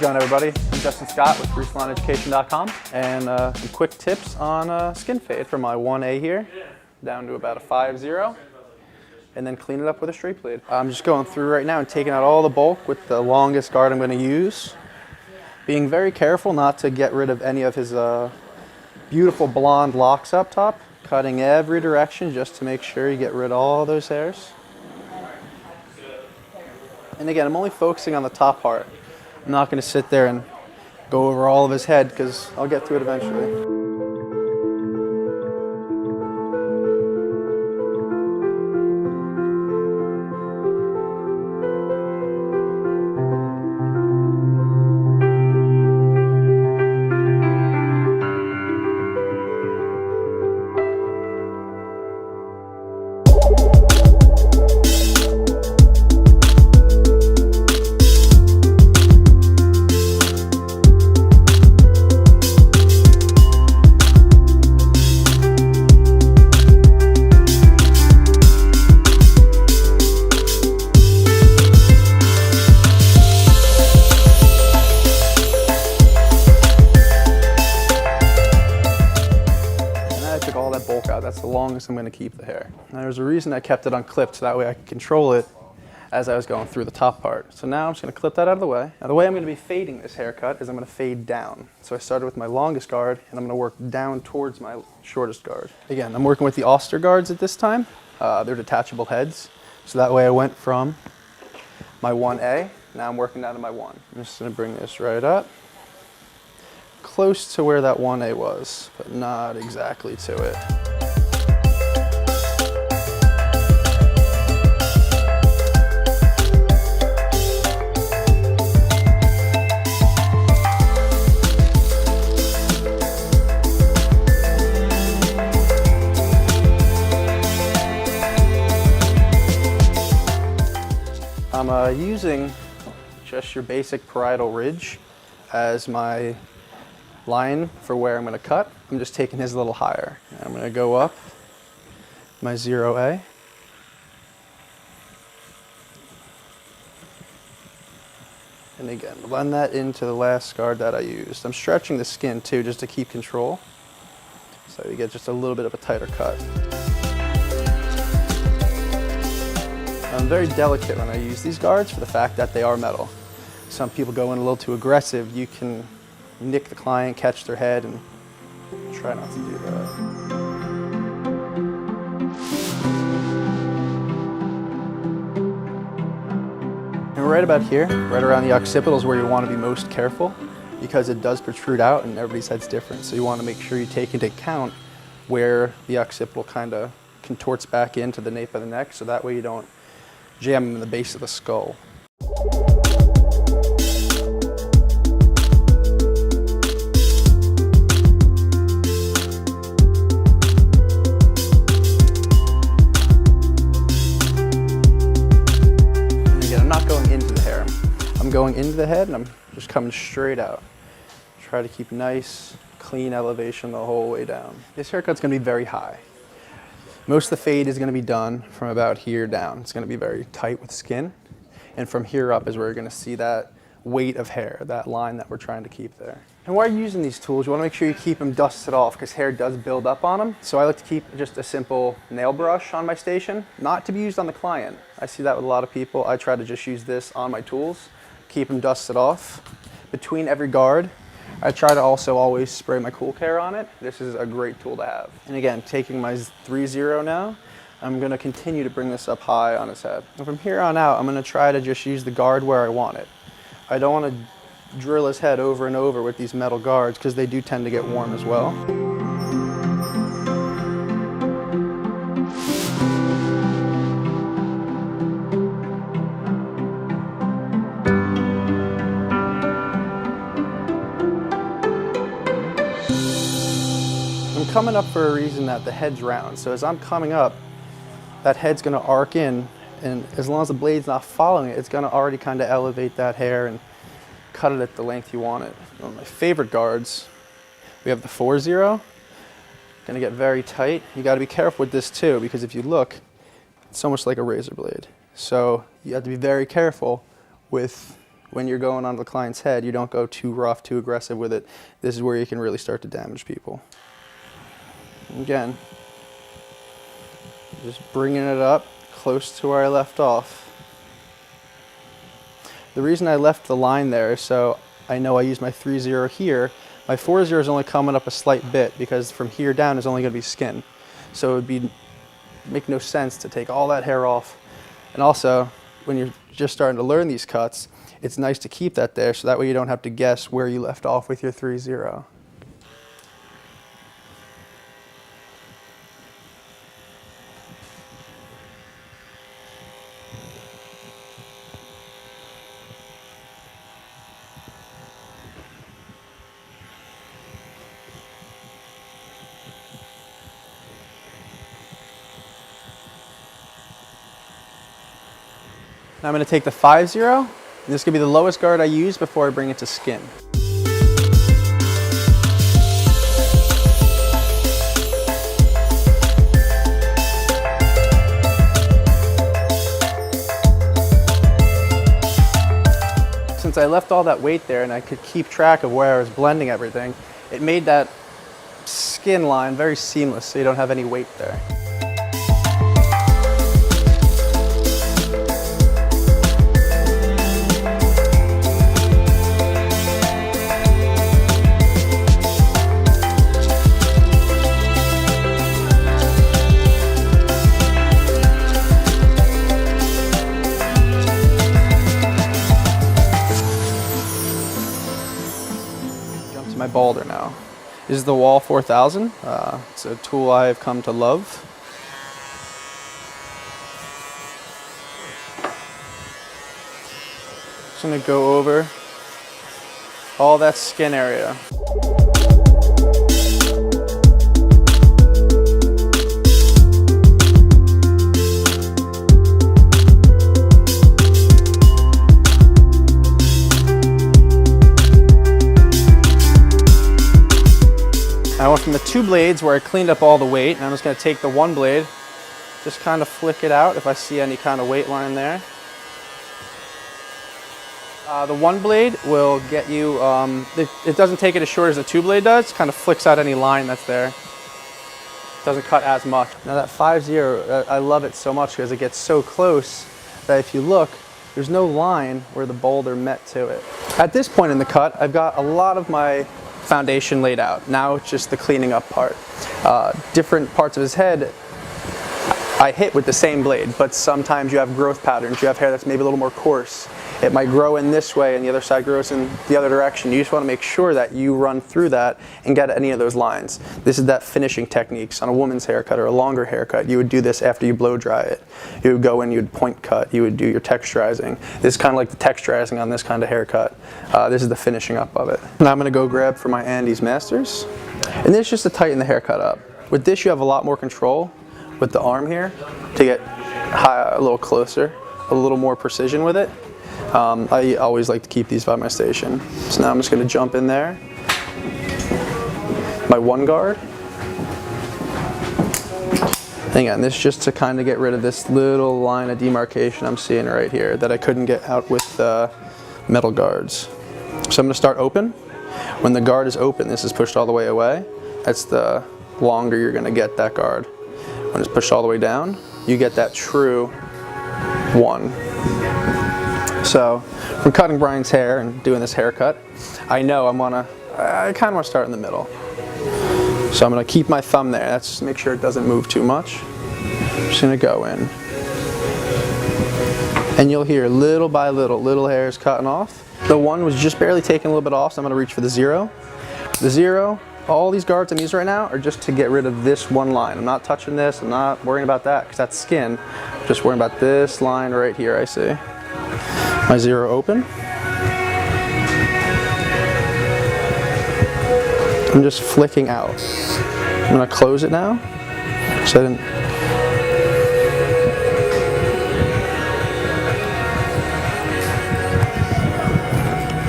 it going, everybody? I'm Justin Scott with GratitudeSalonEducation.com, and some quick tips on skin fade for my 1A here, down to about a 5-0, and then clean it up with a straight blade. I'm just going through right now and taking out all the bulk with the longest guard I'm going to use. Being very careful not to get rid of any of his beautiful blonde locks up top. Cutting every direction just to make sure you get rid of all those hairs. And again, I'm only focusing on the top part. I'm not going to sit there and go over all of his head because I'll get to it eventually. All that bulk out. That's the longest I'm going to keep the hair. Now, there's a reason I kept it unclipped, so that way I can control it as I was going through the top part. So now I'm just going to clip that out of the way. Now the way I'm going to be fading this haircut is I'm going to fade down. So I started with my longest guard and I'm going to work down towards my shortest guard. Again, I'm working with the Auster guards at this time. They're detachable heads. So that way I went from my 1A, now I'm working down to my 1. I'm just going to bring this right up. Close to where that 1A was, but not exactly to it. I'm using just your basic parietal ridge as my line for where I'm going to cut. I'm just taking his a little higher. I'm going to go up my 0A. And again, blend that into the last guard that I used. I'm stretching the skin too just to keep control, so you get just a little bit of a tighter cut. I'm very delicate when I use these guards for the fact that they are metal. Some people go in a little too aggressive. You can nick the client, catch their head, and try not to do that. And right about here, right around the occipital is where you want to be most careful because it does protrude out and everybody's head's different. So you want to make sure you take into account where the occipital kind of contorts back into the nape of the neck, so that way you don't jam them in the base of the skull. I'm going into the head and I'm just coming straight out. Try to keep nice, clean elevation the whole way down. This haircut's going to be very high. Most of the fade is going to be done from about here down. It's going to be very tight with skin. And from here up is where you're going to see that weight of hair, that line that we're trying to keep there. And while you're using these tools, you want to make sure you keep them dusted off because hair does build up on them. So I like to keep just a simple nail brush on my station, not to be used on the client. I see that with a lot of people. I try to just use this on my tools. Keep them dusted off. Between every guard, I try to also always spray my cool care on it. This is a great tool to have. And again, taking my 3-0 now, I'm going to continue to bring this up high on his head. And from here on out, I'm going to try to just use the guard where I want it. I don't want to drill his head over and over with these metal guards because they do tend to get warm as well. I'm coming up for a reason that the head's round. So as I'm coming up, that head's going to arc in, and as long as the blade's not following it, it's going to already kind of elevate that hair and cut it at the length you want it. One of my favorite guards, we have the 4-0. Going to get very tight. You got to be careful with this too, because if you look, it's almost like a razor blade. So you have to be very careful with when you're going onto the client's head, you don't go too rough, too aggressive with it. This is where you can really start to damage people. Again, just bringing it up close to where I left off. The reason I left the line there is so I know I use my 3-0 here. My 4-0 is only coming up a slight bit because from here down is only going to be skin. So it would make no sense to take all that hair off. And also, when you're just starting to learn these cuts, it's nice to keep that there so that way you don't have to guess where you left off with your 3-0. Now I'm going to take the 5-0, and this could be the lowest guard I use before I bring it to skin. Since I left all that weight there and I could keep track of where I was blending everything, it made that skin line very seamless so you don't have any weight there. My balder now. This is the Wall 4000. It's a tool I've come to love. Just going to go over all that skin area. I went from the 2 blades where I cleaned up all the weight, and I'm just going to take the 1 blade, just kind of flick it out if I see any kind of weight line there. The 1 blade will get you, it doesn't take it as short as the 2 blade does, it kind of flicks out any line that's there. It doesn't cut as much. Now that 5-0, I love it so much because it gets so close that if you look, there's no line where the boulder met to it. At this point in the cut, I've got a lot of my foundation laid out. Now it's just the cleaning up part. Different parts of his head I hit with the same blade, but sometimes you have growth patterns. You have hair that's maybe a little more coarse. It might grow in this way and the other side grows in the other direction. You just want to make sure that you run through that and get any of those lines. This is that finishing techniques. On a woman's haircut or a longer haircut, you would do this after you blow dry it. You would go in, you would point cut, you would do your texturizing. This is kind of like the texturizing on this kind of haircut. This is the finishing up of it. Now I'm going to go grab for my Andes Masters. And this is just to tighten the haircut up. With this you have a lot more control with the arm here to get a little closer, a little more precision with it. I always like to keep these by my station. So now I'm just going to jump in there. My 1 guard. And again, this is just to kind of get rid of this little line of demarcation I'm seeing right here that I couldn't get out with metal guards. So I'm going to start open. When the guard is open, this is pushed all the way away. That's the longer you're going to get that guard. When it's pushed all the way down, you get that true 1. So from cutting Brian's hair and doing this haircut, I know I kind of want to start in the middle. So I'm going to keep my thumb there. That's just make sure it doesn't move too much. I'm just going to go in. And you'll hear little by little hairs cutting off. The 1 was just barely taking a little bit off, so I'm going to reach for the 0. The 0, all these guards I'm using right now are just to get rid of this 1 line. I'm not touching this, I'm not worrying about that because that's skin. I'm just worrying about this line right here I see. My 0 open. I'm just flicking out. I'm going to close it now. So I didn't.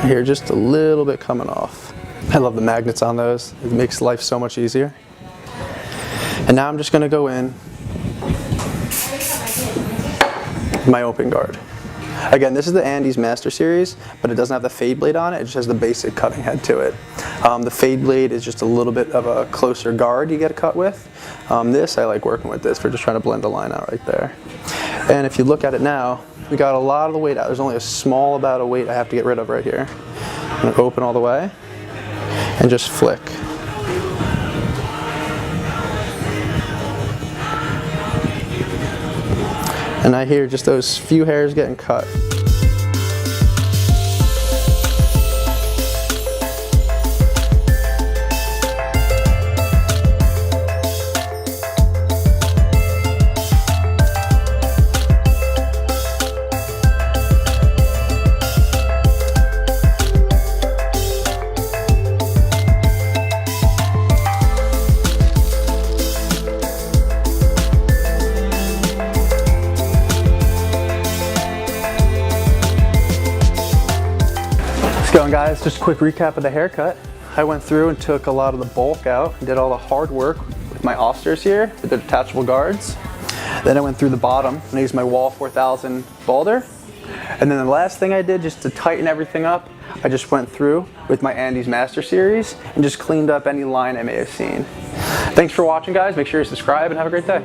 Here, just a little bit coming off. I love the magnets on those. It makes life so much easier. And now I'm just going to go in my open guard. Again, this is the Andes Master Series, but it doesn't have the fade blade on it. It just has the basic cutting head to it. The fade blade is just a little bit of a closer guard you get a cut with. This, I like working with this for just trying to blend the line out right there. And if you look at it now, we got a lot of the weight out. There's only a small amount of weight I have to get rid of right here. I'm going to open all the way and just flick. And I hear just those few hairs getting cut. How's it going, guys? Just a quick recap of the haircut. I went through and took a lot of the bulk out and did all the hard work with my offsters here with the detachable guards. Then I went through the bottom and I used my Wall 4000 balder. And then the last thing I did, just to tighten everything up, I just went through with my Andes Master Series and just cleaned up any line I may have seen. Thanks for watching, guys. Make sure you subscribe and have a great day.